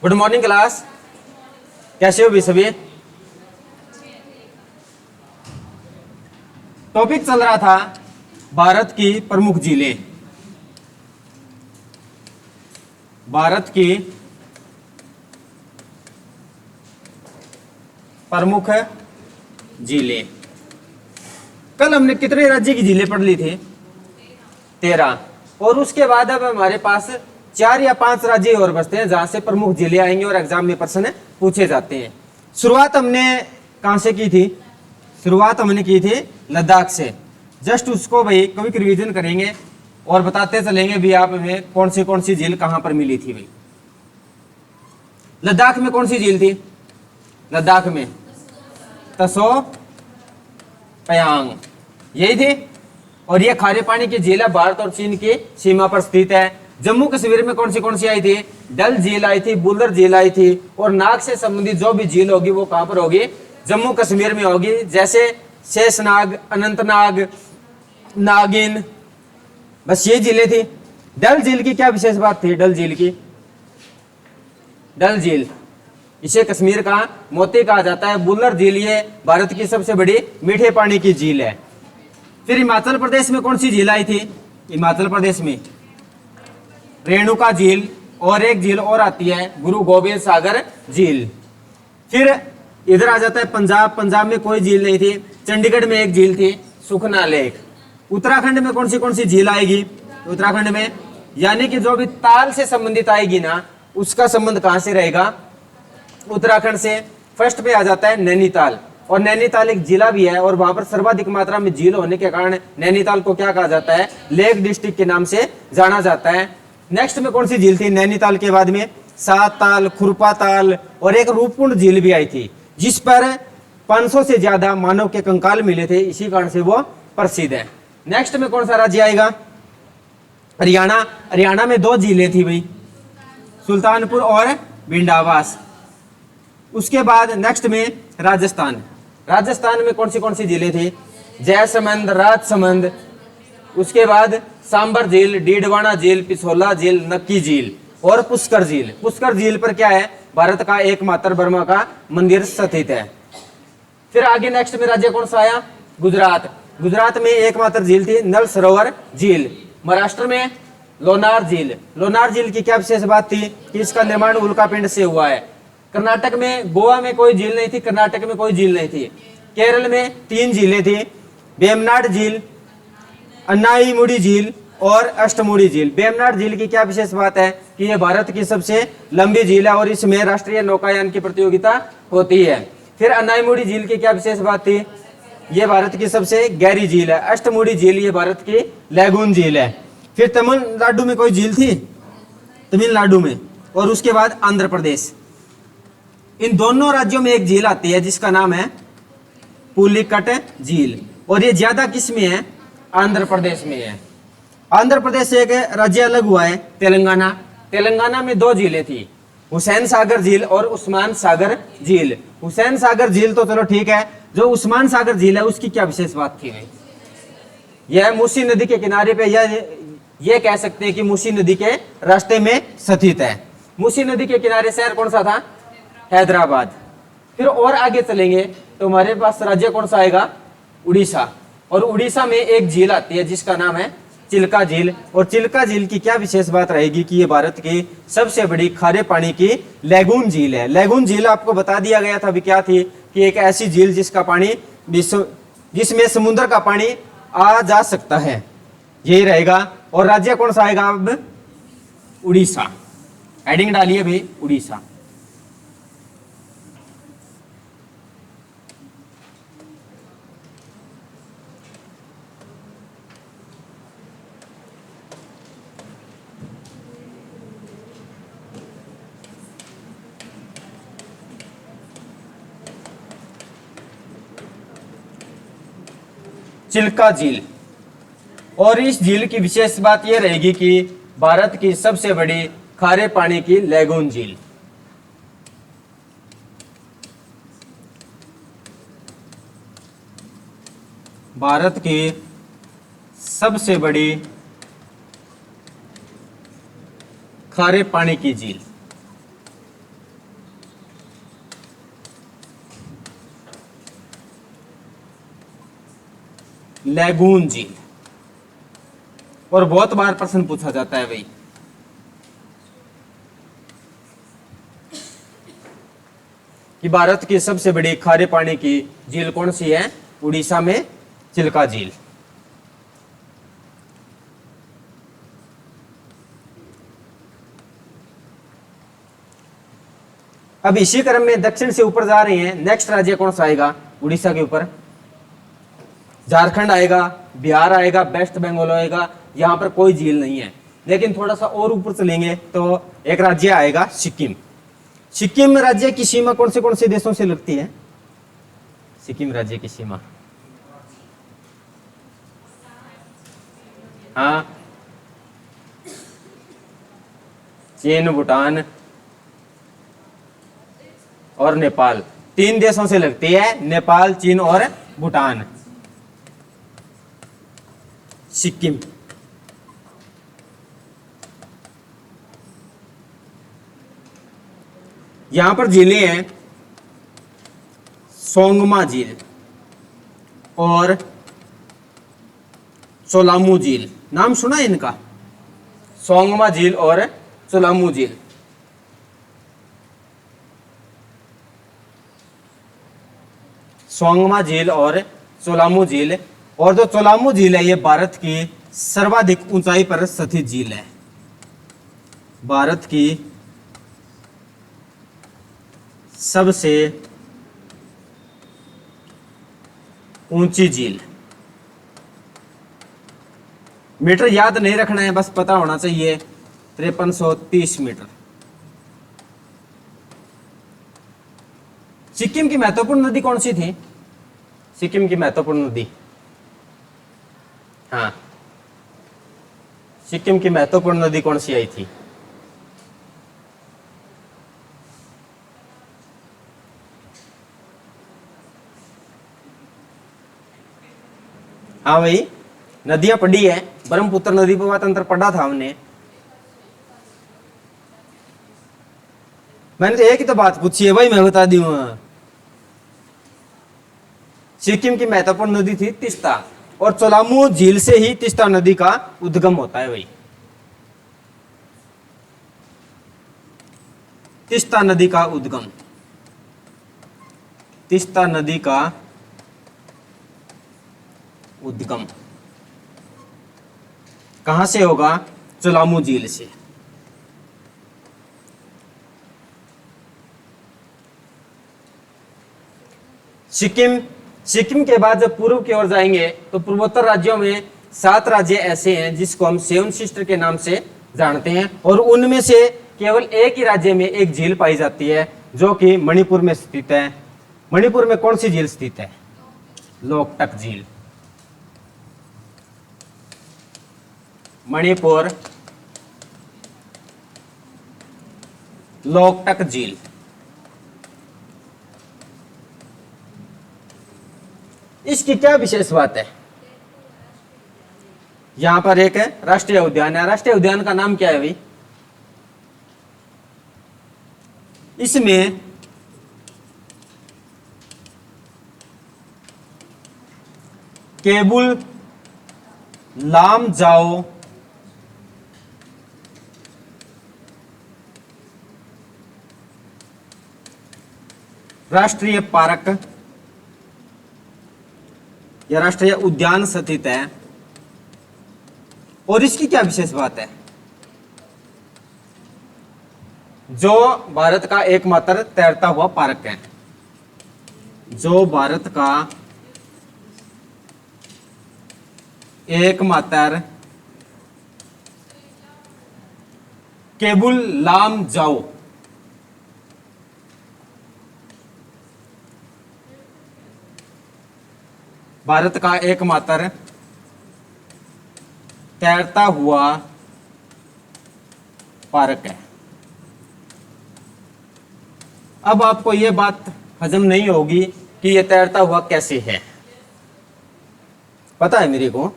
Good morning class, कैसे हो भी सभी। टॉपिक चल रहा था भारत की प्रमुख झीलें। भारत की प्रमुख झीलें। कल हमने कितने राज्य की झीलें पढ़ ली थी? 13। और उसके बाद अब हमारे पास 4 या 5 राज्य और बचते हैं जहां से प्रमुख जिले आएंगे और एग्जाम में प्रश्न पूछे जाते हैं। शुरुआत हमने कहां से की थी? शुरुआत हमने की थी लद्दाख से। जस्ट उसको भाई क्विक रिवीजन करेंगे और बताते चलेंगे भी आप हमें कौन सी झील कहां पर मिली थी। भाई लद्दाख में कौन सी झील थी? लद्दाख में तसो पयांग, यही थी। और ये खारे पानी की झील है, भारत और चीन की सीमा पर स्थित है। जम्मू कश्मीर में कौन सी आई थी? डल झील आई थी, बुल्लर झील आई थी। और नाग से संबंधित जो भी झील होगी वो कहां पर होगी? जम्मू कश्मीर में होगी। जैसे शेषनाग, अनंतनाग, नागिन, बस ये झीलें थी। डल झील की क्या विशेष बात थी? डल झील की, डल झील इसे कश्मीर का मोती कहा जाता है। बुल्लर झील ये भारत की सबसे बड़ी मीठे पानी की झील है। फिर हिमाचल प्रदेश में कौन सी झील आई थी? हिमाचल प्रदेश में रेणुका झील, और एक झील और आती है गुरु गोबिंद सागर झील। फिर इधर आ जाता है पंजाब। पंजाब में कोई झील नहीं थी। चंडीगढ़ में एक झील थी, सुखना लेक। उत्तराखंड में कौन सी झील आएगी? उत्तराखंड में यानी कि जो भी ताल से संबंधित आएगी ना, उसका संबंध कहां से रहेगा? उत्तराखंड से। फर्स्ट पे आ जाता है नैनीताल, और नैनीताल एक जिला भी है और वहां पर सर्वाधिक मात्रा में झील होने के कारण नैनीताल को क्या कहा जाता है? लेक डिस्ट्रिक्ट के नाम से जाना जाता है। नेक्स्ट में कौन सी झील थी नैनीताल के बाद में? सात ताल, खुरपा ताल, और एक रूपकुंड झील भी आई थी जिस पर 500 से ज्यादा मानव के कंकाल मिले थे, इसी कारण से वो प्रसिद्ध है। नेक्स्ट में कौन सा राज्य आएगा? हरियाणा। हरियाणा में 2 झीलें थी भाई, सुल्तानपुर और भिंडावास। उसके बाद नेक्स्ट में राजस्थान। राजस्थान में कौन सी झीलें थी? जयसमंद, राजसमंद। उसके बाद सांबर झील, डीडवाना झील, पिछोला झील, नक्की झील और पुष्कर झील। पुष्कर झील पर क्या है? भारत का एकमात्र बर्मा का मंदिर स्थित है। फिर आगे नेक्स्ट में राज्य कौन सा आया? गुजरात। गुजरात में एकमात्र झील थी नल सरोवर झील। महाराष्ट्र में लोनार झील। लोनार झील की क्या विशेष बात थी? कि इसका निर्माण उल्कापिंड से हुआ है। कर्नाटक में, गोवा में कोई झील नहीं थी, कर्नाटक में कोई झील नहीं थी। केरल में 3 झीलें थी, वेमनाड झील, अन्नाईमुडी झील और अष्टमुडी झील। वेमनाड झील की क्या विशेष बात है? कि यह भारत की सबसे लंबी झील है और इसमें राष्ट्रीय नौकायान की प्रतियोगिता होती है। फिर अन्नाईमुडी झील की क्या विशेष बात थी? यह भारत की सबसे गहरी झील है। अष्टमुडी झील ये भारत की लैगून झील है। फिर तमिलनाडु में कोई झील थी? तमिलनाडु में। और उसके बाद आंध्र प्रदेश। इन दोनों राज्यों में एक झील आती है जिसका नाम है पुलिकट झील, और ये ज्यादा किस में है? आंध्र प्रदेश में है। आंध्र प्रदेश से एक राज्य अलग हुआ है, तेलंगाना। तेलंगाना में 2 झीलें थी, हुसैन सागर झील और उस्मान सागर झील। हुसैन सागर झील तो चलो ठीक है, जो उस्मान सागर झील है उसकी क्या विशेष बात थी? यह मूसी नदी के किनारे पे, यह कह सकते हैं कि मूसी नदी के रास्ते में स्थित है। मूसी नदी के किनारे शहर कौन सा था? हैदराबाद। फिर और आगे चलेंगे तो हमारे पास राज्य कौन सा आएगा? उड़ीसा। और उड़ीसा में एक झील आती है जिसका नाम है चिल्का झील। और चिल्का झील की क्या विशेष बात रहेगी? कि ये भारत की सबसे बड़ी खारे पानी की लैगून झील है। लैगून झील आपको बता दिया गया था भी क्या थी? कि एक ऐसी झील जिसका पानी जिसमें समुद्र का पानी आ जा सकता है, यही रहेगा। और राज्य कौन सा आएगा अब? उड़ीसा। हेडिंग डालिए भाई, उड़ीसा। चिल्का झील। और इस झील की विशेष बात यह रहेगी कि भारत की सबसे बड़ी खारे पानी की लैगून झील। भारत की सबसे बड़ी खारे पानी की झील। लैगून झील। और बहुत बार प्रश्न पूछा जाता है भाई, कि भारत की सबसे बड़ी खारे पानी की झील कौन सी है? उड़ीसा में चिल्का झील। अब इसी क्रम में दक्षिण से ऊपर जा रहे हैं, नेक्स्ट राज्य कौन सा आएगा उड़ीसा के ऊपर? झारखंड आएगा, बिहार आएगा, वेस्ट बंगाल आएगा। यहां पर कोई झील नहीं है। लेकिन थोड़ा सा और ऊपर चलेंगे तो एक राज्य आएगा सिक्किम। सिक्किम राज्य की सीमा कौन से देशों से लगती है? सिक्किम राज्य की सीमा, हाँ, चीन, भूटान और नेपाल, 3 देशों से लगती है, नेपाल, चीन और भूटान। सिक्किम। यहां पर झीलें हैं, सोंगमा झील और सोलामू झील। नाम सुना है इनका? सोंगमा झील और सोलामू झील। सोंगमा झील और सोलामू झील। और जो सोलामू झील है, ये भारत की सर्वाधिक ऊंचाई पर स्थित झील है। भारत की सबसे ऊंची झील। मीटर याद नहीं रखना है, बस पता होना चाहिए, 5330 मीटर। सिक्किम की महत्वपूर्ण नदी कौन सी थी? सिक्किम की महत्वपूर्ण नदी, हाँ, सिक्किम की महत्वपूर्ण नदी कौन सी आई थी? हाँ भाई, नदियां पढ़ी है, ब्रह्मपुत्र नदी पर तंत्र पढ़ा था हमने। मैंने तो एक ही तो बात पूछी है भाई, मैं बता दूं। सिक्किम की महत्वपूर्ण नदी थी तीस्ता, और सोलामू झील से ही तीस्ता नदी का उद्गम होता है भाई। तीस्ता नदी का उद्गम, तीस्ता नदी का उद्गम कहां से होगा? सोलामू झील से। सिक्किम, सिक्किम के बाद जब पूर्व की ओर जाएंगे तो पूर्वोत्तर राज्यों में 7 राज्य ऐसे हैं जिसको हम 7 सिस्टर के नाम से जानते हैं, और उनमें से केवल एक ही राज्य में एक झील पाई जाती है जो कि मणिपुर में स्थित है। मणिपुर में कौन सी झील स्थित है? लोकटक झील। मणिपुर लोकटक झील। इसकी क्या विशेष बात है? यहां पर एक राष्ट्रीय उद्यान है। राष्ट्रीय उद्यान का नाम क्या है भाई? इसमें केबुल लामजाओ राष्ट्रीय पार्क या राष्ट्रीय उद्यान स्थित है। और इसकी क्या विशेष बात है? जो भारत का एकमात्र तैरता हुआ पार्क है, जो भारत का एकमात्र केबुल लामजाओ भारत का एकमात्र तैरता हुआ पार्क है। अब आपको यह बात हजम नहीं होगी कि यह तैरता हुआ कैसे है। पता है मेरे को,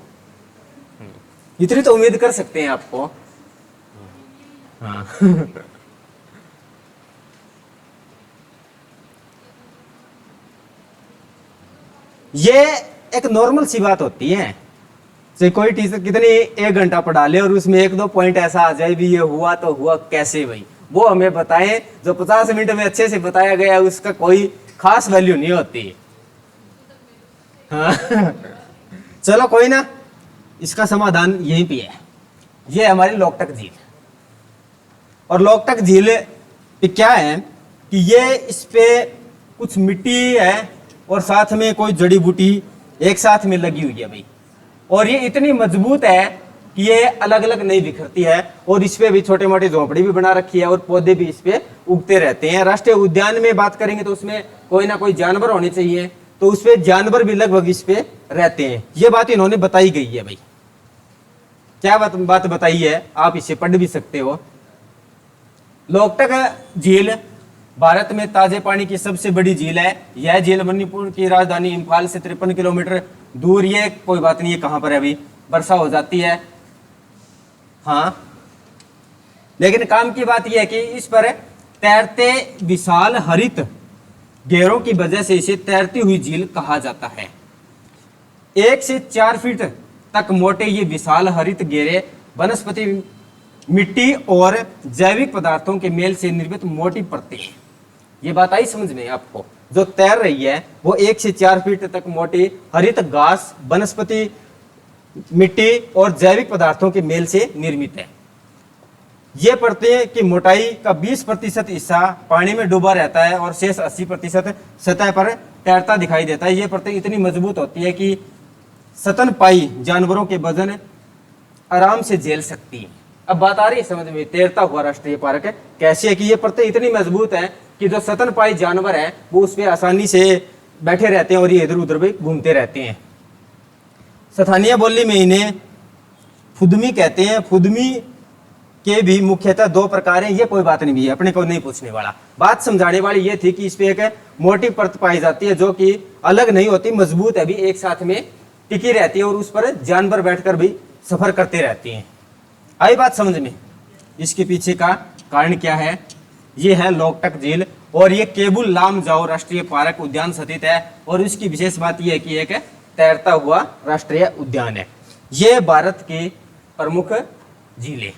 इतनी तो उम्मीद कर सकते हैं आपको। हाँ ये एक नॉर्मल सी बात होती है, चाहे कोई टीचर कितनी 1 घंटा पढ़ा ले और उसमें 1-2 पॉइंट ऐसा आ जाए भी ये हुआ तो हुआ कैसे भाई, वो हमें बताएं। जो 50 मिनट में अच्छे से बताया गया उसका कोई खास वैल्यू नहीं होती। हाँ चलो कोई ना, इसका समाधान यहीं पे है। ये हमारी लोकटक झील, और लोकटक झील पे क्या है कि ये इस पे कुछ मिट्टी है और साथ में कोई जड़ी बूटी एक साथ में लगी हुई है भाई, और ये इतनी मजबूत है कि ये अलग अलग नहीं बिखरती है, और इस पे भी छोटे मोटे झोंपड़ी भी बना रखी है और पौधे भी इस पे उगते रहते हैं। राष्ट्रीय उद्यान में बात करेंगे तो उसमें कोई ना कोई जानवर होने चाहिए, तो उस पे जानवर भी लगभग इस पे रहते हैं। ये बात इन्होंने बताई गई है भाई। क्या बात बताई है, आप इसे पढ़ भी सकते हो। लोकटक झील भारत में ताजे पानी की सबसे बड़ी झील है। यह झील मणिपुर की राजधानी इम्फाल से 53 किलोमीटर दूर, ये कोई बात नहीं है कहां पर है, अभी वर्षा हो जाती है। हाँ, लेकिन काम की बात यह है कि इस पर तैरते विशाल हरित घेरों की वजह से इसे तैरती हुई झील कहा जाता है। 1 से 4 फीट तक मोटे ये विशाल हरित घेरे वनस्पति, मिट्टी और जैविक पदार्थों के मेल से निर्मित मोटी परतें हैं। ये बात आई समझ में आपको? जो तैर रही है वो 1 से 4 फीट तक मोटी हरित घास, वनस्पति, मिट्टी और जैविक पदार्थों के मेल से निर्मित है। ये परतें की मोटाई का 20% हिस्सा पानी में डूबा रहता है और शेष 80% सतह पर तैरता दिखाई देता है। ये परतें इतनी मजबूत होती है कि स्तनपायी जानवरों के वजन आराम से झेल सकती है। अब बात आ रही है समझ में, तैरता हुआ राष्ट्रीय पार्क कैसे है कि ये परतें इतनी मजबूत है कि जो स्तनपायी जानवर है वो उस पर आसानी से बैठे रहते हैं और ये इधर उधर भी घूमते रहते हैं। स्थानीय बोली में इन्हें फुदमी कहते हैं। फुदमी के भी मुख्यतः 2 प्रकार हैं। ये कोई बात नहीं भी है, अपने को नहीं पूछने वाला। बात समझाने वाली ये थी कि इस पे एक मोटी परत पाई जाती है जो कि अलग नहीं होती, मजबूत है भी, एक साथ में टिकी रहती है और उस पर जानवर बैठकर भी सफर करते रहते हैं। आई बात समझ में? इसके पीछे का कारण क्या है? ये है लोकटक झील, और ये केबुल लामजाओ राष्ट्रीय पार्क उद्यान स्थित है, और इसकी विशेष बात यह है कि एक तैरता हुआ राष्ट्रीय उद्यान है। ये भारत की प्रमुख झीलें।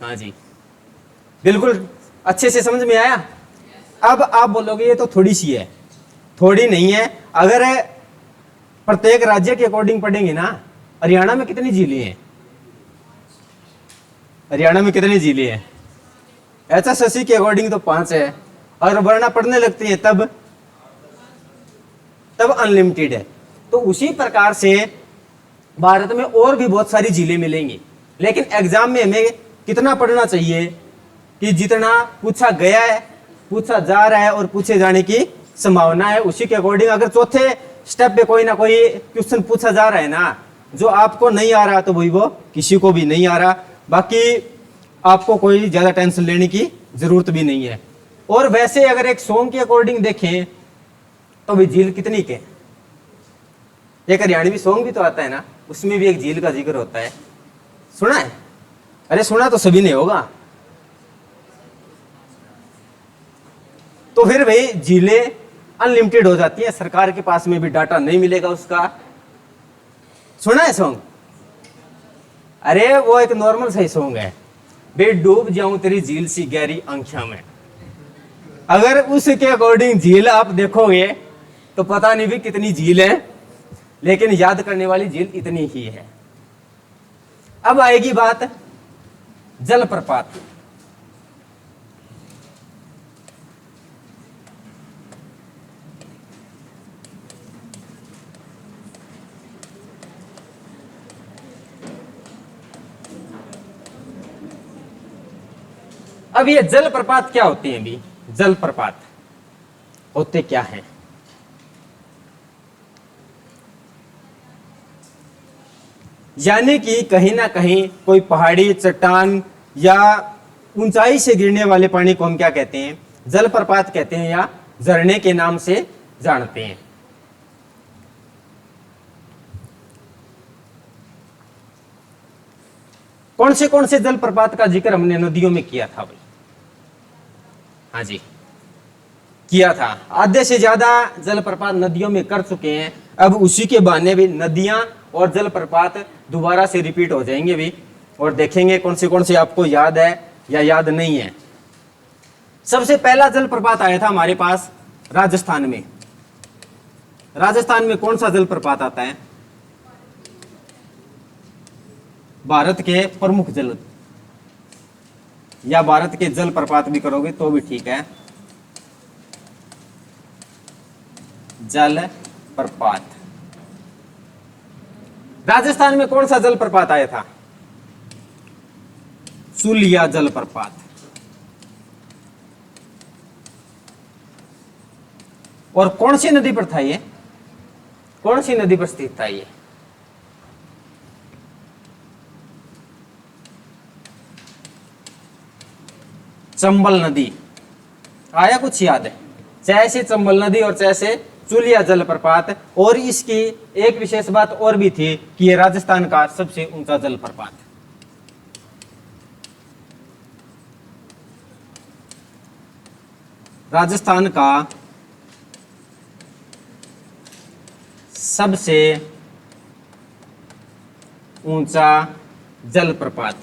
हाँ जी, बिल्कुल अच्छे से समझ में आया। अब आप बोलोगे ये तो थोड़ी सी है, थोड़ी नहीं है। अगर प्रत्येक राज्य के अकॉर्डिंग पढ़ेंगे ना, हरियाणा में कितनी झीलें हैं? हरियाणा में कितनी झीलें हैं? HSSC के अकॉर्डिंग तो 5 है, और वरना पढ़ने लगती है तब अनलिमिटेड है। तो उसी प्रकार से भारत में और भी बहुत सारी झीलें मिलेंगी, लेकिन एग्जाम में हमें कितना पढ़ना चाहिए कि जितना पूछा गया है, पूछा जा रहा है और पूछे जाने की संभावना है, उसी के अकॉर्डिंग। अगर चौथे स्टेप पे कोई ना कोई क्वेश्चन पूछा जा रहा है ना, जो आपको नहीं आ रहा तो वही वो किसी को भी नहीं आ रहा, बाकी आपको कोई ज्यादा टेंशन लेने की जरूरत भी नहीं है। और वैसे अगर एक सॉन्ग के अकॉर्डिंग देखें तो भी झील कितनी के, एक हरियाणवी सॉन्ग भी तो आता है ना, उसमें भी एक झील का जिक्र होता है। सुना है? अरे सुना तो सभी ने होगा। तो फिर भाई झीलें अनलिमिटेड हो जाती है, सरकार के पास में भी डाटा नहीं मिलेगा उसका। सुना है सॉन्ग? अरे वो एक नॉर्मल सही सॉन्ग है, बे डूब जाऊं तेरी झील सी गहरी आंखों में। अगर उसके अकॉर्डिंग झील आप देखोगे तो पता नहीं भी कितनी झील है, लेकिन याद करने वाली झील इतनी ही है। अब आएगी बात जलप्रपात। अब ये जलप्रपात क्या होते हैं भी? जलप्रपात होते क्या हैं? यानी कि कहीं ना कहीं कोई पहाड़ी, चट्टान या ऊंचाई से गिरने वाले पानी को हम क्या कहते हैं? जलप्रपात कहते हैं, या झरने के नाम से जानते हैं। कौन से जलप्रपात का जिक्र हमने नदियों में किया था भाई? हाँ जी, किया था। आधे से ज्यादा जलप्रपात नदियों में कर चुके हैं। अब उसी के बहाने भी नदियां और जलप्रपात दोबारा से रिपीट हो जाएंगे भी, और देखेंगे कौन सी आपको याद है या याद नहीं है। सबसे पहला जलप्रपात आया था हमारे पास राजस्थान में। राजस्थान में कौन सा जलप्रपात आता है? भारत के प्रमुख जल, या भारत के जलप्रपात भी करोगे तो भी ठीक है। जलप्रपात राजस्थान में कौन सा जलप्रपात आया था? सुलिया जलप्रपात। और कौन सी नदी पर था ये? कौन सी नदी पर स्थित था ये? चंबल नदी। आया कुछ याद है? चाहे से चंबल नदी और चाहे से चुलिया जलप्रपात। और इसकी एक विशेष बात और भी थी कि ये राजस्थान का सबसे ऊंचा जलप्रपात। राजस्थान का सबसे ऊंचा जलप्रपात।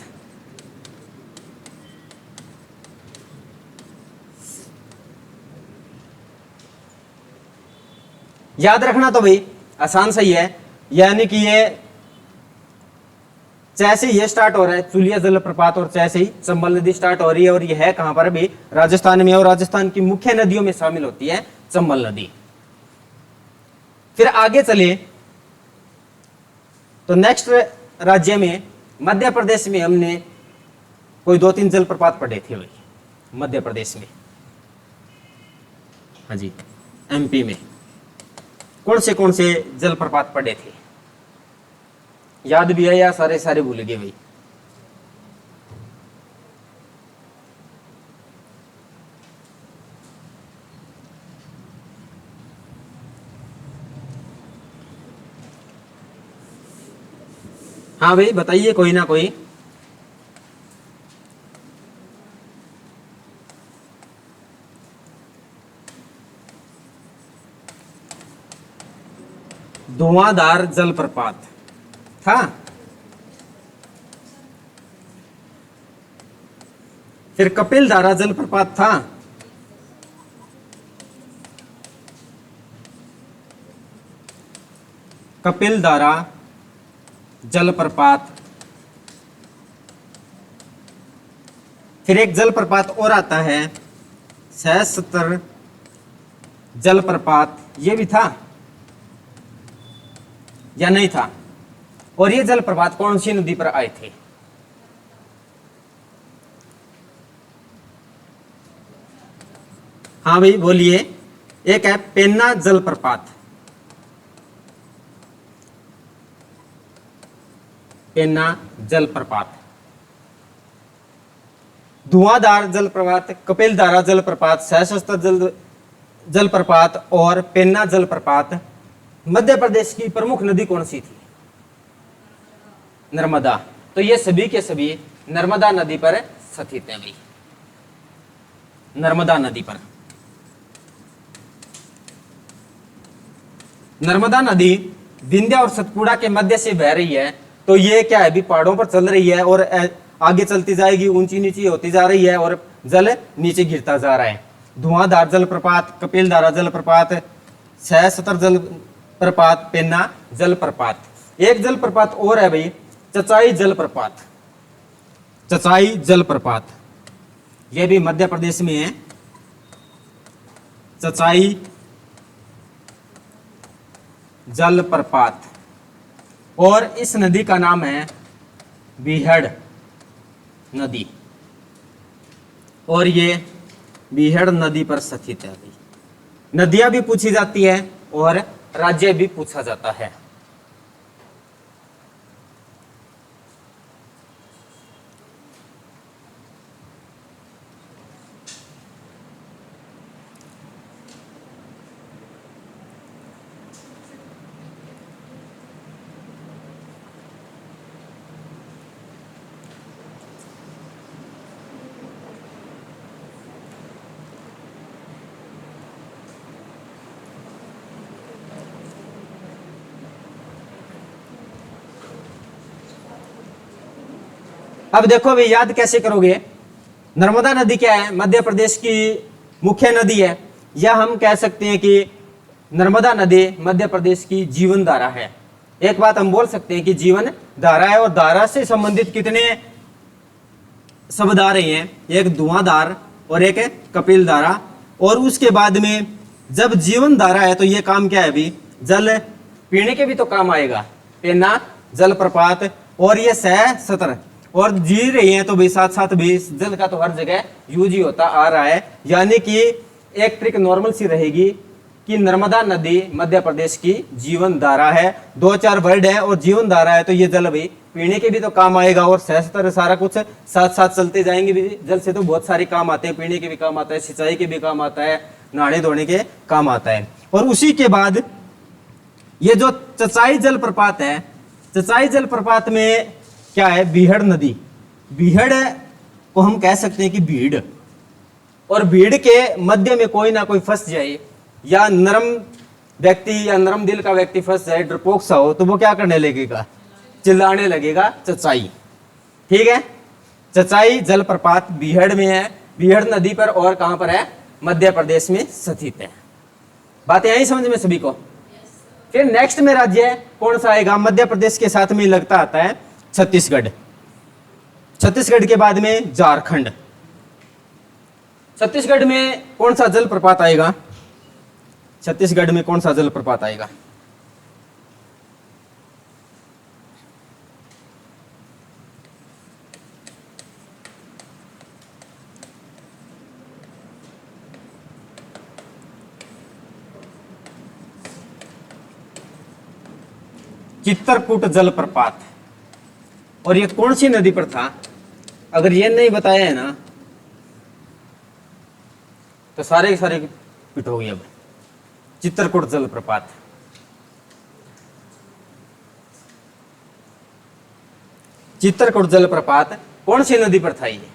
याद रखना तो भाई आसान सही है, यानी कि ये जैसे ये स्टार्ट हो रहा है चुलिया जलप्रपात और जैसे ही चंबल नदी स्टार्ट हो रही है, और ये है कहां पर? भी राजस्थान में, और राजस्थान की मुख्य नदियों में शामिल होती है चंबल नदी। फिर आगे चले तो नेक्स्ट राज्य में मध्य प्रदेश में हमने कोई 2-3 जलप्रपात पढ़े थे भाई। मध्य प्रदेश में, हाँ जी, एमपी में कौन से जलप्रपात पढ़े थे? याद भी है या सारे भूल गए भाई? हाँ भाई बताइए, कोई ना कोई। धुआंधार जलप्रपात था। फिर कपिलधारा जलप्रपात था। कपिलधारा जलप्रपात। फिर एक जलप्रपात और आता है सहस्त्र जलप्रपात, ये भी था या नहीं था? और ये जलप्रपात कौन सी नदी पर आए थे? हाँ भाई बोलिए। एक है पेन्ना जलप्रपात। पेन्ना जलप्रपात, धुआंधार जलप्रपात, कपिलधारा जलप्रपात, सहस्त्र जलप्रपात और पेन्ना जलप्रपात। मध्य प्रदेश की प्रमुख नदी कौन सी थी? नर्मदा। तो ये सभी के सभी नर्मदा नदी पर स्थित है भाई, नर्मदा नदी पर। नर्मदा नदी विंध्य और सतपुड़ा के मध्य से बह रही है। तो ये क्या है भी, पहाड़ों पर चल रही है और आगे चलती जाएगी, ऊंची नीची होती जा रही है और जल नीचे गिरता जा रहा है। धुआंधार जलप्रपात, कपिलधारा जलप्रपात, सहस्त्र जलप्रपात, पेन्ना जलप्रपात। एक जलप्रपात और है भाई, चचाई जलप्रपात। चचाई जलप्रपात यह भी मध्य प्रदेश में है। चचाई जलप्रपात, और इस नदी का नाम है बीहड़ नदी, और ये बीहड़ नदी पर स्थित है। नदियां भी पूछी जाती है और राज्य भी पूछा जाता है। अब देखो भाई, याद कैसे करोगे? नर्मदा नदी क्या है? मध्य प्रदेश की मुख्य नदी है, या हम कह सकते हैं कि नर्मदा नदी मध्य प्रदेश की जीवन धारा है। एक बात हम बोल सकते हैं कि जीवन धारा है, और धारा से संबंधित कितने शब्द आ रहे हैं? एक धुआंधार और एक कपिल धारा। और उसके बाद में जब जीवन धारा है तो ये काम क्या है अभी? जल पीने के भी तो काम आएगा, पेना जल प्रपात, और ये सह सतर और जी रही हैं तो भी साथ साथ भी जल का तो हर जगह यूज ही होता आ रहा है। यानी कि एक ट्रिक नॉर्मल सी रहेगी कि नर्मदा नदी मध्य प्रदेश की जीवन धारा है। दो चार वर्ड है और जीवन धारा है तो ये जल भी पीने के भी तो काम आएगा, और सहस्त्र सारा कुछ साथ साथ चलते जाएंगे भी। जल से तो बहुत सारे काम आते हैं, पीने के भी काम आता है, सिंचाई के भी काम आता है, नहाने धोने के काम आता है। और उसी के बाद ये जो चचाई जलप्रपात है, चचाई जलप्रपात में क्या है? बीहड़ नदी। बीहड़ को हम कह सकते हैं कि भीड़, और भीड़ के मध्य में कोई ना कोई फंस जाए, या नरम व्यक्ति या नरम दिल का व्यक्ति फंस जाए, डरपोक सा हो, तो वो क्या करने लगेगा? चिल्लाने लगेगा चचाई। ठीक है, चचाई जलप्रपात बीहड़ में है, बीहड़ नदी पर, और कहां पर है? मध्य प्रदेश में स्थित है। बात यही समझ में सभी को? फिर नेक्स्ट में राज्य कौन सा आएगा? मध्य प्रदेश के साथ में लगता आता है छत्तीसगढ़। छत्तीसगढ़ के बाद में झारखंड। छत्तीसगढ़ में कौन सा जलप्रपात आएगा? छत्तीसगढ़ में कौन सा जलप्रपात आएगा? चित्रकूट जलप्रपात। और ये कौन सी नदी पर था? अगर ये नहीं बताया है ना तो सारे के सारे पिटोगे। अब चित्रकूट जलप्रपात, चित्रकूट जलप्रपात कौन सी नदी पर था? ये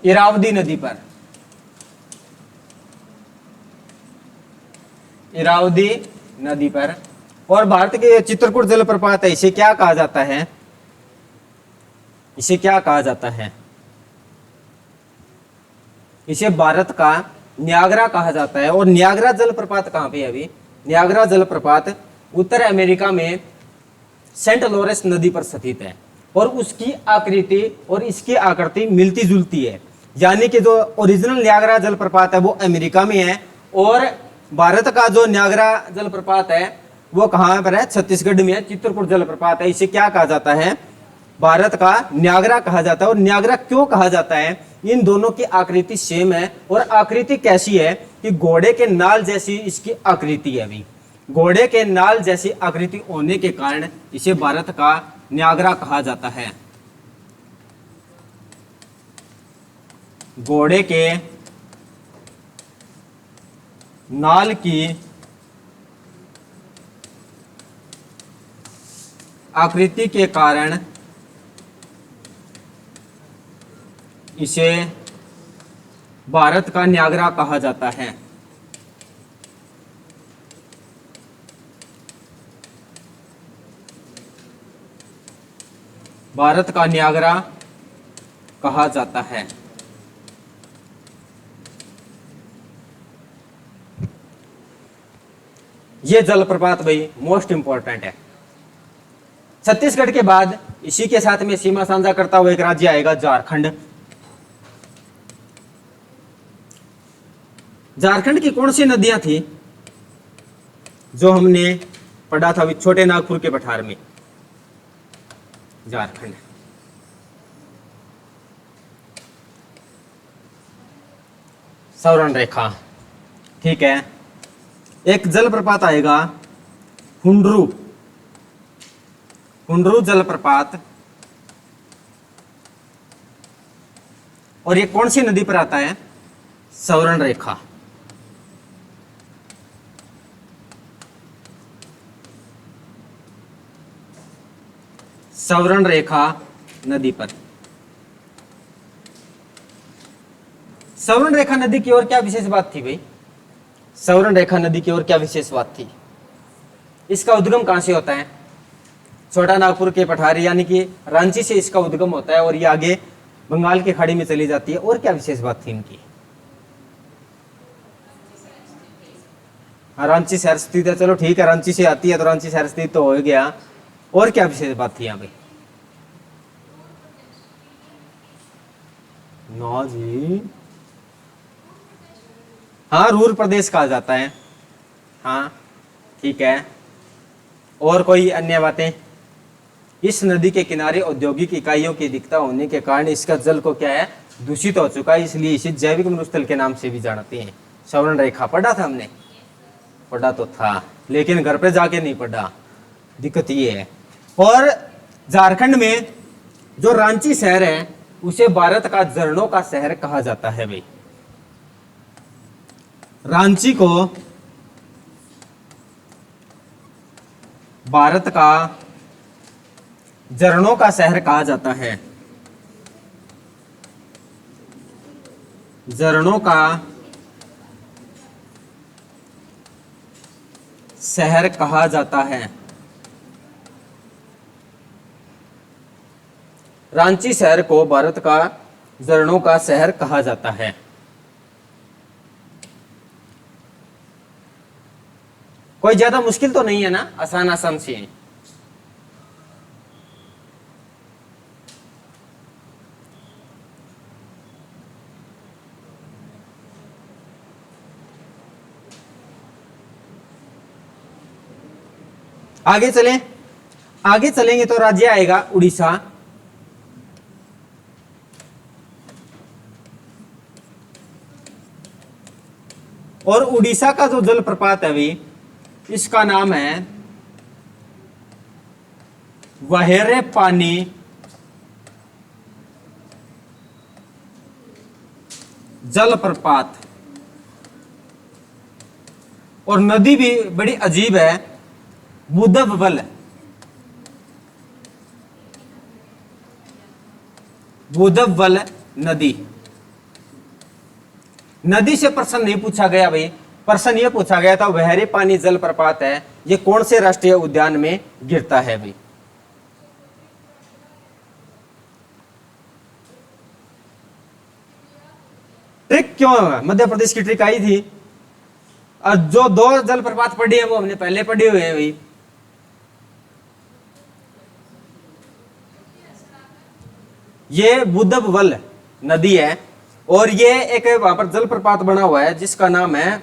इरावदी नदी पर। इरावदी नदी पर। और भारत के चित्रकूट जलप्रपात है, इसे क्या कहा जाता है? इसे क्या कहा जाता है? इसे भारत का न्यागरा कहा जाता है। और न्यागरा जलप्रपात कहां पे है अभी? न्यागरा जलप्रपात उत्तर अमेरिका में सेंट लॉरेंस नदी पर स्थित है, और उसकी आकृति और इसकी आकृति मिलती जुलती है। यानी कि जो ओरिजिनल न्यागरा जलप्रपात है वो अमेरिका में है, और भारत का जो न्यागरा जलप्रपात है वो कहां पर है? छत्तीसगढ़ में है। चित्रकूट जलप्रपात है, इसे क्या कहा जाता है? भारत का न्यागरा कहा जाता है। और न्यागरा क्यों कहा जाता है? इन दोनों की आकृति सेम है, और आकृति कैसी है कि घोड़े के नाल जैसी इसकी आकृति है। अभी घोड़े के नाल जैसी आकृति होने के कारण इसे भारत का न्यागरा कहा जाता है। घोड़े के नाल की आकृति के कारण इसे भारत का न्यागरा कहा जाता है। भारत का न्यागरा कहा जाता है। ये जलप्रपात भाई मोस्ट इंपॉर्टेंट है। छत्तीसगढ़ के बाद इसी के साथ में सीमा साझा करता हुआ एक राज्य आएगा, झारखंड। झारखंड की कौन सी नदियां थी जो हमने पढ़ा था छोटे नागपुर के पठार में? झारखंड। सौरण रेखा, ठीक है। एक जलप्रपात आएगा हुंडरू, हुंडरू जलप्रपात, और ये कौन सी नदी पर आता है? सौरण रेखा। सौरण रेखा नदी पर। सवर्ण रेखा नदी की ओर क्या विशेष बात थी भाई? सवर्ण रेखा नदी की ओर क्या विशेष बात थी? इसका उद्गम कहां से होता है? छोटा नागपुर के पठारी यानी कि रांची से इसका उद्गम होता है और ये आगे बंगाल की खाड़ी में चली जाती है। और क्या विशेष बात थी इनकी? हाँ, रांची शहर स्थित है। चलो ठीक है, रांची से आती है तो रांची शहर स्थित तो हो गया। और क्या विशेष बात थी यहाँ पे? ना जी, हाँ, रूर प्रदेश कहा जाता है। हाँ ठीक है। और कोई अन्य बातें? इस नदी के किनारे औद्योगिक इकाइयों की अधिकता होने के कारण इसका जल को क्या है, दूषित हो चुका है, इसलिए इसे जैविक मरुस्थल के नाम से भी जानते हैं। सवर्ण रेखा पढ़ा था हमने? पढ़ा तो था, लेकिन घर पे जाके नहीं पढ़ा, दिक्कत ये है। और झारखंड में जो रांची शहर है उसे भारत का झरनों का शहर कहा जाता है भाई। रांची को भारत का झरनों का शहर कहा जाता है। झरनों का शहर कहा जाता है। रांची शहर को भारत का झरनों का शहर कहा जाता है। कोई ज्यादा मुश्किल तो नहीं है ना, आसान आसान सी है। आगे चलें, आगे चलेंगे तो राज्य आएगा उड़ीसा। और उड़ीसा का जो जलप्रपात है भाई, इसका नाम है वहेरे पानी जलप्रपात। और नदी भी बड़ी अजीब है, बुदबवल। बुदबवल नदी। नदी से प्रश्न नहीं पूछा गया भाई, प्रश्न यह पूछा गया था वहरे पानी जलप्रपात है, ये कौन से राष्ट्रीय उद्यान में गिरता है भाई? ट्रिक क्यों है? मध्य प्रदेश की ट्रिक आई थी। और जो दो जलप्रपात पढ़ी है वो हमने पहले पढ़े हुए हैं भाई। ये बुदबवल नदी है और ये एक वहां पर जलप्रपात बना हुआ है जिसका नाम है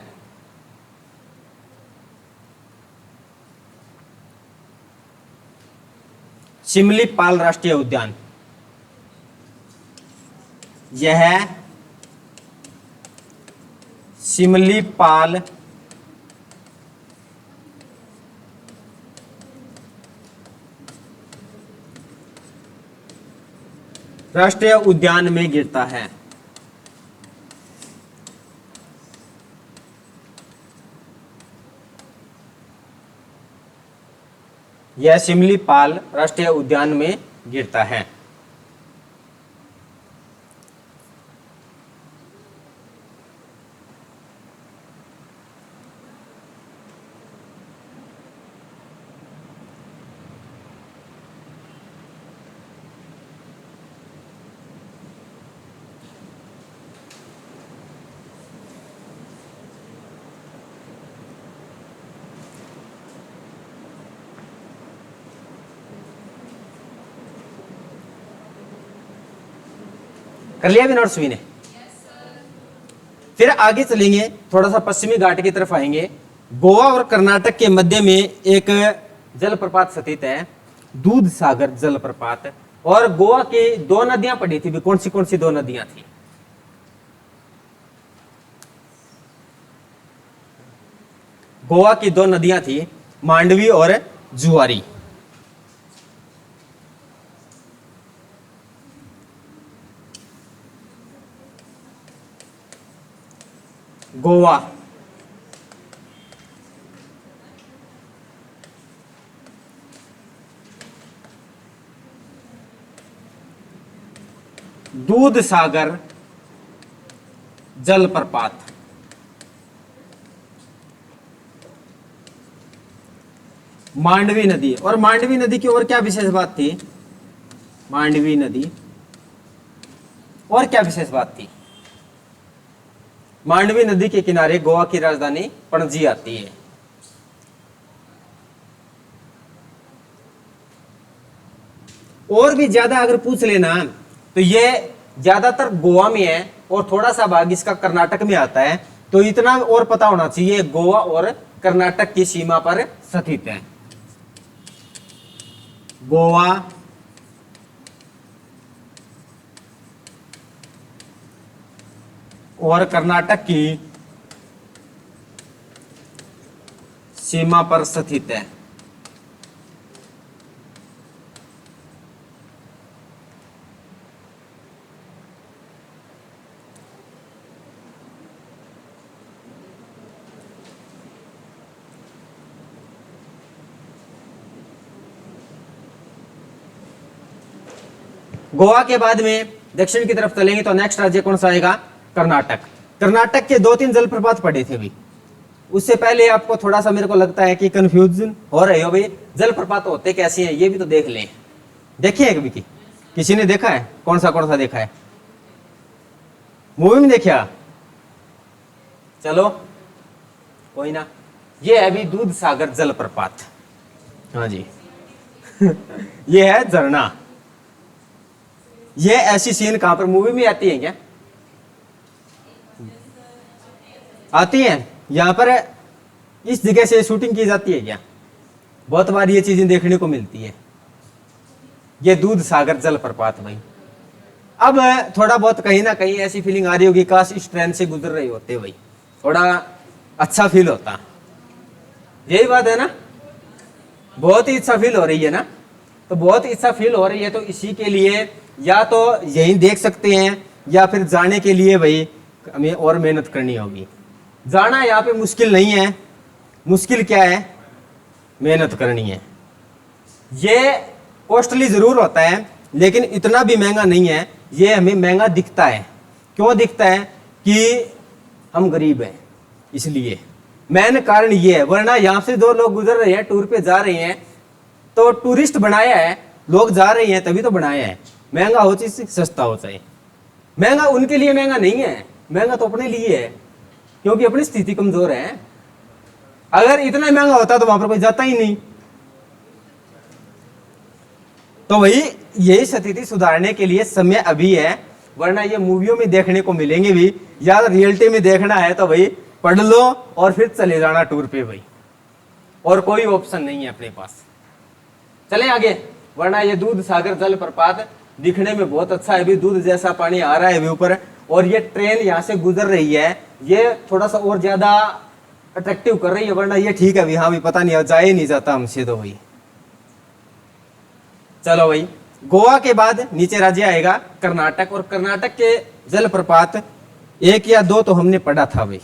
शिमलीपाल राष्ट्रीय उद्यान। यह शिमलीपाल राष्ट्रीय उद्यान में गिरता है। यह शिमलीपाल राष्ट्रीय उद्यान में गिरता है। कर लिया भी नोट्स भी ने? फिर आगे चलेंगे, थोड़ा सा पश्चिमी घाट की तरफ आएंगे। गोवा और कर्नाटक के मध्य में एक जलप्रपात स्थित है, दूध सागर जलप्रपात। और गोवा की दो नदियां पड़ी थी, कौन सी दो नदियां थी? गोवा की दो नदियां थी, मांडवी और जुआरी। गोवा दूध सागर जलप्रपात। मांडवी नदी, और मांडवी नदी की और क्या विशेष बात थी? मांडवी नदी और क्या विशेष बात थी? मांडवी नदी के किनारे गोवा की राजधानी पणजी आती है। और भी ज्यादा अगर पूछ लेना तो ये ज्यादातर गोवा में है और थोड़ा सा भाग इसका कर्नाटक में आता है। तो इतना और पता होना चाहिए, गोवा और कर्नाटक की सीमा पर स्थित है। गोवा और कर्नाटक की सीमा पर स्थित है। गोवा के बाद में दक्षिण की तरफ चलेंगे तो नेक्स्ट राज्य कौन सा आएगा? कर्नाटक। कर्नाटक के 2-3 जलप्रपात पड़े थे भी। उससे पहले आपको थोड़ा सा मेरे को लगता है कि कंफ्यूजन हो रही हो भाई, जलप्रपात होते कैसे हैं ये भी तो देख लें। देखिए कभी की किसी ने देखा है? कौन सा देखा है? मूवी में देखा? चलो कोई ना, ये है अभी दूध सागर जलप्रपात। हाँ जी ये है झरना। ये ऐसी सीन कहां पर मूवी में आती है क्या? आती है। यहां पर इस जगह से शूटिंग की जाती है क्या? बहुत बार ये चीजें देखने को मिलती है। ये दूध सागर जलप्रपात भाई। अब थोड़ा बहुत कहीं ना कहीं ऐसी फीलिंग आ रही होगी, काश इस ट्रेन से गुजर रहे होते भाई, थोड़ा अच्छा फील होता। यही बात है ना, बहुत ही अच्छा फील हो रही है ना। तो बहुत इच्छा फील हो रही है तो इसी के लिए या तो यही देख सकते हैं या फिर जाने के लिए भाई हमें और मेहनत करनी होगी। जाना यहाँ पे मुश्किल नहीं है, मुश्किल क्या है? मेहनत करनी है। ये कॉस्टली जरूर होता है लेकिन इतना भी महंगा नहीं है। ये हमें महंगा दिखता है। क्यों दिखता है? कि हम गरीब हैं इसलिए, मेन कारण ये है। वरना यहाँ से 2 लोग गुजर रहे हैं, टूर पे जा रहे हैं, तो टूरिस्ट बनाया है, लोग जा रहे हैं तभी तो बनाया है। महंगा हो चाहे सस्ता हो चाहे, महंगा उनके लिए महंगा नहीं है, महंगा तो अपने लिए है क्योंकि अपनी स्थिति कमजोर है। अगर इतना महंगा होता तो वहां पर कोई जाता ही नहीं। तो वही यही स्थिति सुधारने के लिए समय अभी है। वरना ये मूवियों में देखने को मिलेंगे भी, या रियलिटी में देखना है तो भाई पढ़ लो और फिर चले जाना टूर पे भाई, और कोई ऑप्शन नहीं है अपने पास। चले आगे। वरना ये दूध सागर जलप्रपात दिखने में बहुत अच्छा है, भी दूध जैसा पानी आ रहा है भी ऊपर, और ये ट्रेन यहाँ से गुजर रही है, ये थोड़ा सा और ज्यादा अट्रैक्टिव कर रही है। वरना ये ठीक है भी, हाँ भी पता नहीं जा ही नहीं जाता हमसे तो भाई। चलो भाई, गोवा के बाद नीचे राज्य आएगा कर्नाटक, और कर्नाटक के जलप्रपात 1 या 2 तो हमने पढ़ा था भाई।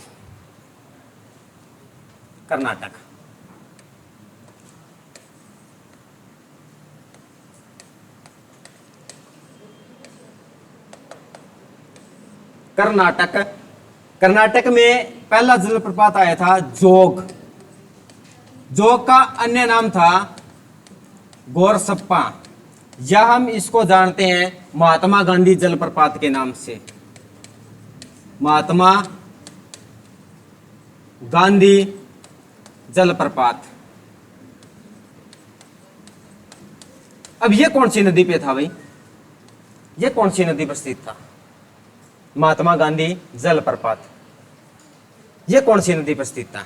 कर्नाटक, कर्नाटक, कर्नाटक में पहला जलप्रपात आया था जोग। जोग का अन्य नाम था गोरसप्पा, या हम इसको जानते हैं महात्मा गांधी जलप्रपात के नाम से। महात्मा गांधी जलप्रपात। अब ये कौन सी नदी पे था भाई? ये कौन सी नदी पर स्थित था? महात्मा गांधी जलप्रपात, ये कौन सी नदी पर स्थित था?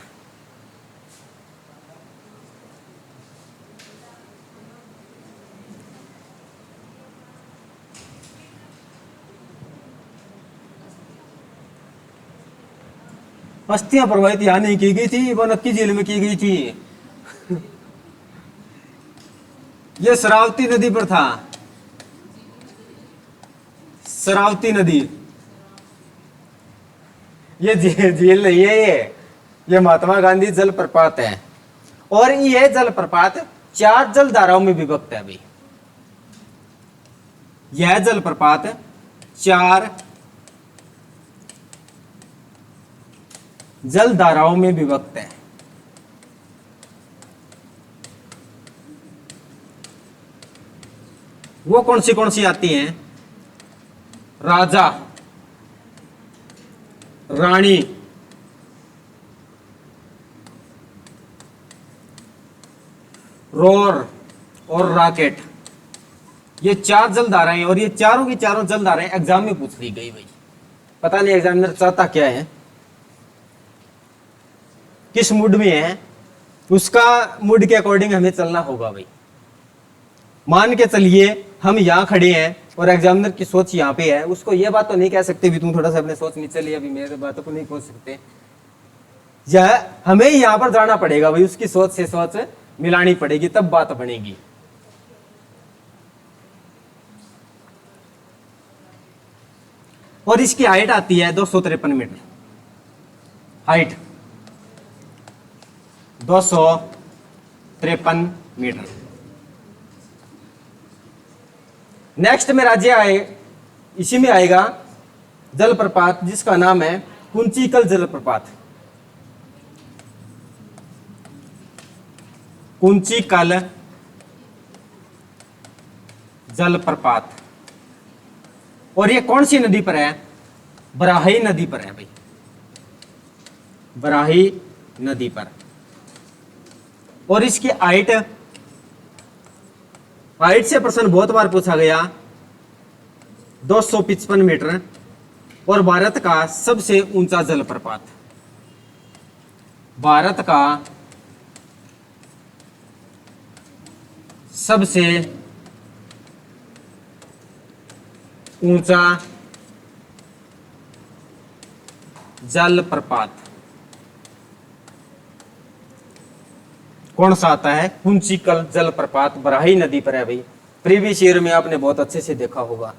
अस्थियां प्रवाहित यहां नहीं की गई थी, वो नक्की झील में की गई थी। ये शरावती नदी पर था, शरावती नदी। ये झील नहीं है, ये महात्मा गांधी जलप्रपात है। और ये जलप्रपात 4 जलधाराओं में विभक्त है अभी। यह जलप्रपात 4 जल धाराओं में विभक्त है। वो कौन सी आती हैं? राजा, रानी, रोर और रॉकेट, ये चार जलधाराएं, और ये चारों की चारों जलधाराएं एग्जाम में पूछ ली गई भाई। पता नहीं एग्जामिनर चाहता क्या है, किस मूड में है, उसका मूड के अकॉर्डिंग हमें चलना होगा भाई। मान के चलिए हम यहाँ खड़े हैं और एग्जामिनर की सोच यहाँ पे है, उसको ये बात तो नहीं कह सकते भी तुम थोड़ा सा अपने सोच नीचे लिए, अभी मेरे बातों को नहीं पहुंच सकते। यह हमें यहाँ पर जाना पड़ेगा भाई, उसकी सोच से सोच मिलानी पड़ेगी, तब बात बनेगी। और इसकी हाइट आती है 253 मीटर, हाइट 253 मीटर। नेक्स्ट में राज्य आए, इसी में आएगा जलप्रपात जिसका नाम है कुंचिकल जलप्रपात। कुंचिकल जलप्रपात, और ये कौन सी नदी पर है? बराही नदी पर है भाई, बराही नदी पर। और इसकी हाइट से प्रश्न बहुत बार पूछा गया, 255 मीटर, और भारत का सबसे ऊंचा जलप्रपात, भारत का सबसे ऊंचा जलप्रपात कौन सा आता है? कुंचिकल जलप्रपात, बराही नदी पर है भाई। प्रीवियस ईयर में आपने बहुत अच्छे से देखा होगा।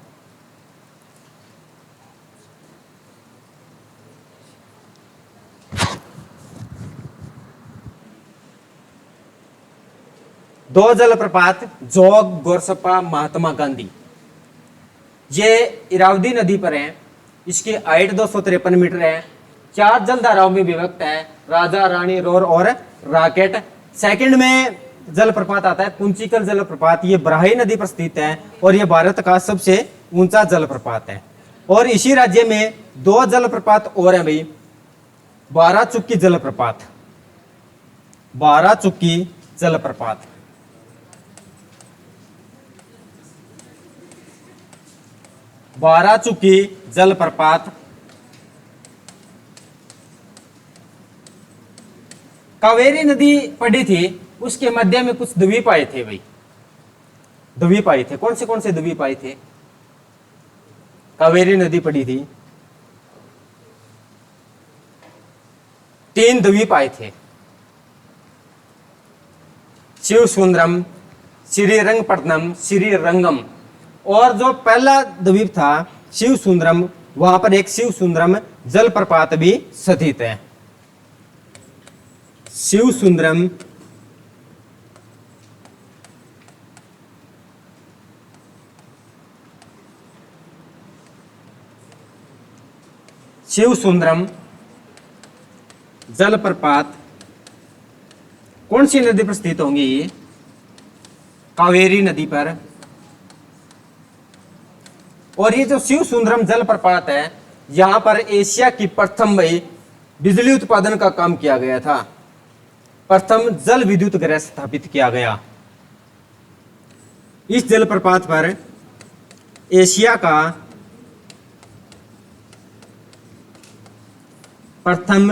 दो जलप्रपात, जोग, गोरसपा, महात्मा गांधी, ये इरावदी नदी पर है। इसकी हाइट 253 मीटर है। चार जलधाराओं में विभक्त है, राजा, रानी, रोर और रॉकेट। सेकंड में जलप्रपात आता है कुंचिकल जलप्रपात, ये बराही नदी पर स्थित है और ये भारत का सबसे ऊंचा जलप्रपात है। और इसी राज्य में दो जलप्रपात और हैं भाई, 12 चुक्की जलप्रपात, 12 चुक्की जलप्रपात। बारह चुकी जलप्रपात कावेरी नदी पड़ी थी, उसके मध्य में कुछ द्वीप आए थे भाई, द्वीप आए थे। कौन से द्वीप आए थे? कावेरी नदी पड़ी थी, 3 द्वीप आए थे, शिवसुंदरम, श्रीरंगपट्टनम, श्रीरंगम। और जो पहला द्वीप था शिवसुंदरम, वहां पर एक शिवसुंदरम जलप्रपात भी स्थित है। शिवसुंदरम शिवसुंदरम जलप्रपात कौन सी नदी पर स्थित होंगी? ये कावेरी नदी पर। और ये जो शिवसुंदरम जलप्रपात है, यहां पर एशिया की प्रथम भाई बिजली उत्पादन का काम किया गया था, प्रथम जल विद्युत गृह स्थापित किया गया। इस जलप्रपात पर एशिया का प्रथम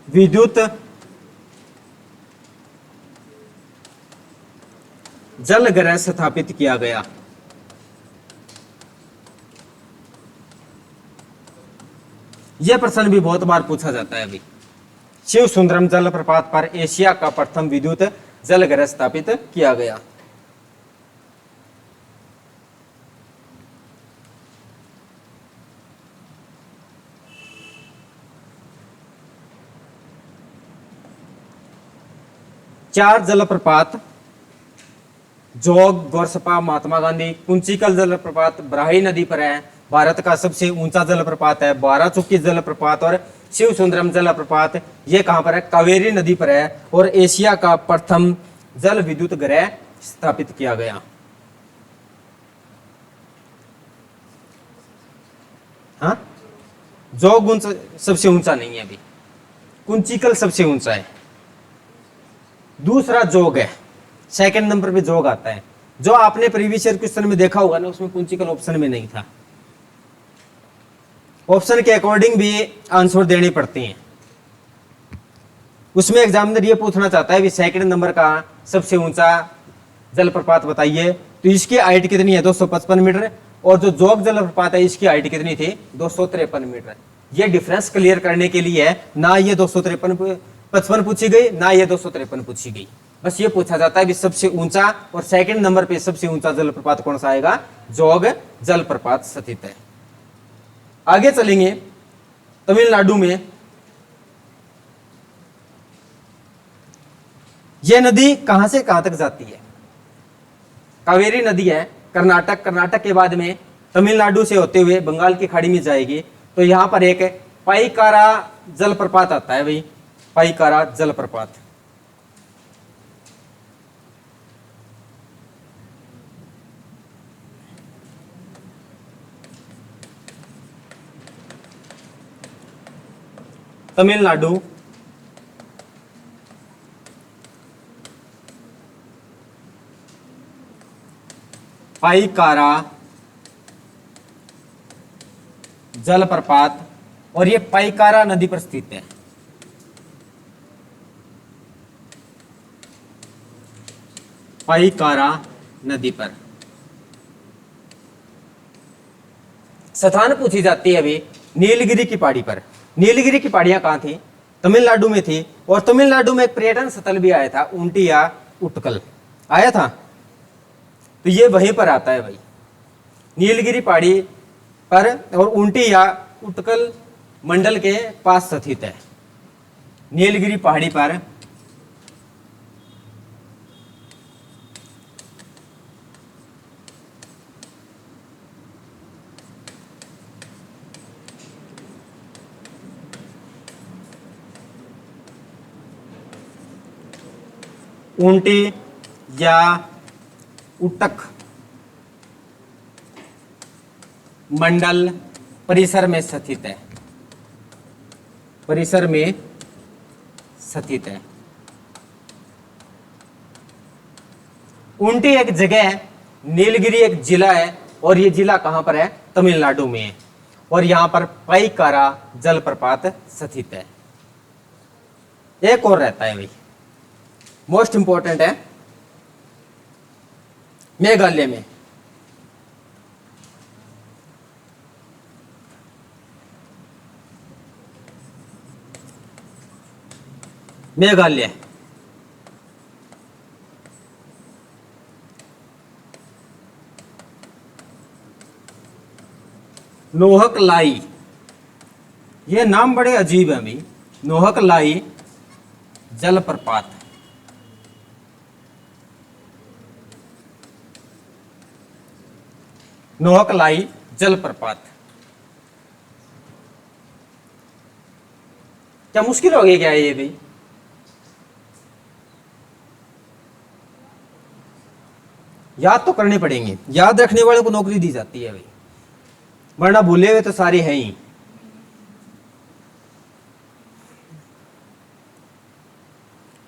विद्युत जल गृह स्थापित किया गया। यह प्रश्न भी बहुत बार पूछा जाता है अभी। शिवसुंदरम जलप्रपात पर एशिया का प्रथम विद्युत जल गृह स्थापित किया गया। चार जलप्रपात जोग, गोरसपा, महात्मा गांधी। कुंचिकल जलप्रपात बराही नदी पर है, भारत का सबसे ऊंचा जलप्रपात है। बाराचुक्की जलप्रपात और शिव सुंदरम जलप्रपात ये कहां पर है? कावेरी नदी पर है। और एशिया का प्रथम जल विद्युत गृह स्थापित किया गया। हाँ, जोग सबसे ऊंचा नहीं है, अभी कुंचिकल सबसे ऊंचा है। दूसरा जोग है, सेकंड नंबर पे जोग आता है। जो आपने प्रीवियस ईयर क्वेश्चन में देखा होगा ना, उसमें कुंचिकल ऑप्शन में नहीं था। ऑप्शन के अकॉर्डिंग भी आंसर देने पड़ते हैं। उसमें एग्जामिनर ये पूछना चाहता है कि सेकंड नंबर का सबसे ऊंचा जलप्रपात बताइए, तो इसकी हाइट कितनी है? 255 मीटर। और जो जोग जलप्रपात है इसकी हाइट कितनी थी? 253 मीटर। ये डिफरेंस क्लियर करने के लिए है, ना ये 253 पूछी गई, ना ये 253 पूछी गई। बस ये पूछा जाता है कि सबसे ऊंचा और सेकंड नंबर पे सबसे ऊंचा जलप्रपात कौन सा आएगा? जोग जलप्रपात स्थित है। आगे चलेंगे, तमिलनाडु में यह नदी कहां से कहां तक जाती है? कावेरी नदी है, कर्नाटक के बाद में तमिलनाडु से होते हुए बंगाल की खाड़ी में जाएगी। तो यहां पर एक पाईकारा जलप्रपात आता है भाई, पाईकारा जलप्रपात। तमिलनाडु पाईकारा जलप्रपात, और ये पाईकारा नदी पर स्थित है। पाईकारा नदी पर स्थान पूछी जाती है अभी नीलगिरी की पहाड़ी पर। नीलगिरी की पहाड़ियां कहां थी? तमिलनाडु में थी। और तमिलनाडु में एक पर्यटन स्थल भी आया था, ऊंटी या उटकल आया था, तो ये वहीं पर आता है भाई, नीलगिरी पहाड़ी पर। और ऊंटी या उटकल मंडल के पास स्थित है, नीलगिरी पहाड़ी पर। ऊंटी या उटक मंडल परिसर में स्थित है, परिसर में स्थित है। ऊंटी एक जगह है, नीलगिरी एक जिला है, और ये जिला कहां पर है? तमिलनाडु में है। और यहां पर पाईकारा जलप्रपात स्थित है। एक और रहता है भाई, मोस्ट इंपॉर्टेंट है, मेघालय में। मेघालय नोहक लाई, ये नाम बड़े अजीब है अभी, नोहक लाई जलप्रपात। नोहक लाई जलप्रपात क्या मुश्किल हो गया क्या ये भी? याद तो करने पड़ेंगे, याद रखने वाले को नौकरी दी जाती है भाई, वरना भूले हुए तो सारे हैं ही।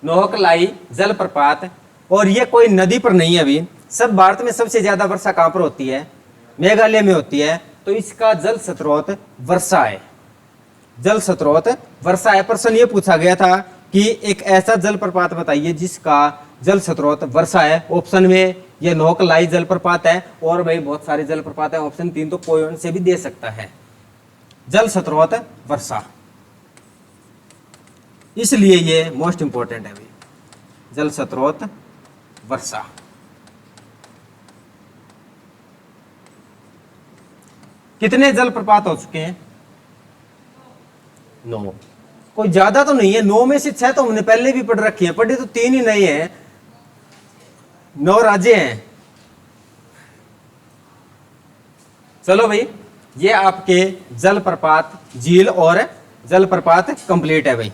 नोहक लाई जलप्रपात, और ये कोई नदी पर नहीं है अभी। सब भारत में सबसे ज्यादा वर्षा कहां पर होती है? मेघालय में होती है। तो इसका जल स्रोत वर्षा है, जल स्रोत वर्षा है। प्रश्न ये पूछा गया था कि एक ऐसा जलप्रपात बताइए जिसका जल स्रोत वर्षा है। ऑप्शन में ये नोहक लाई जलप्रपात है, और भाई बहुत सारे जलप्रपात है। ऑप्शन 3 तो कोई से भी दे सकता है। जल स्रोत वर्षा, इसलिए ये मोस्ट इंपॉर्टेंट है भाई, जल स्रोत वर्षा। कितने जलप्रपात हो चुके हैं? 9। कोई ज्यादा तो नहीं है, 9 में से 6 तो हमने पहले भी पढ़ रखी है, पढ़े तो 3 ही नहीं है। 9 राज्य हैं। चलो भाई, ये आपके जलप्रपात, झील और जलप्रपात कंप्लीट है भाई।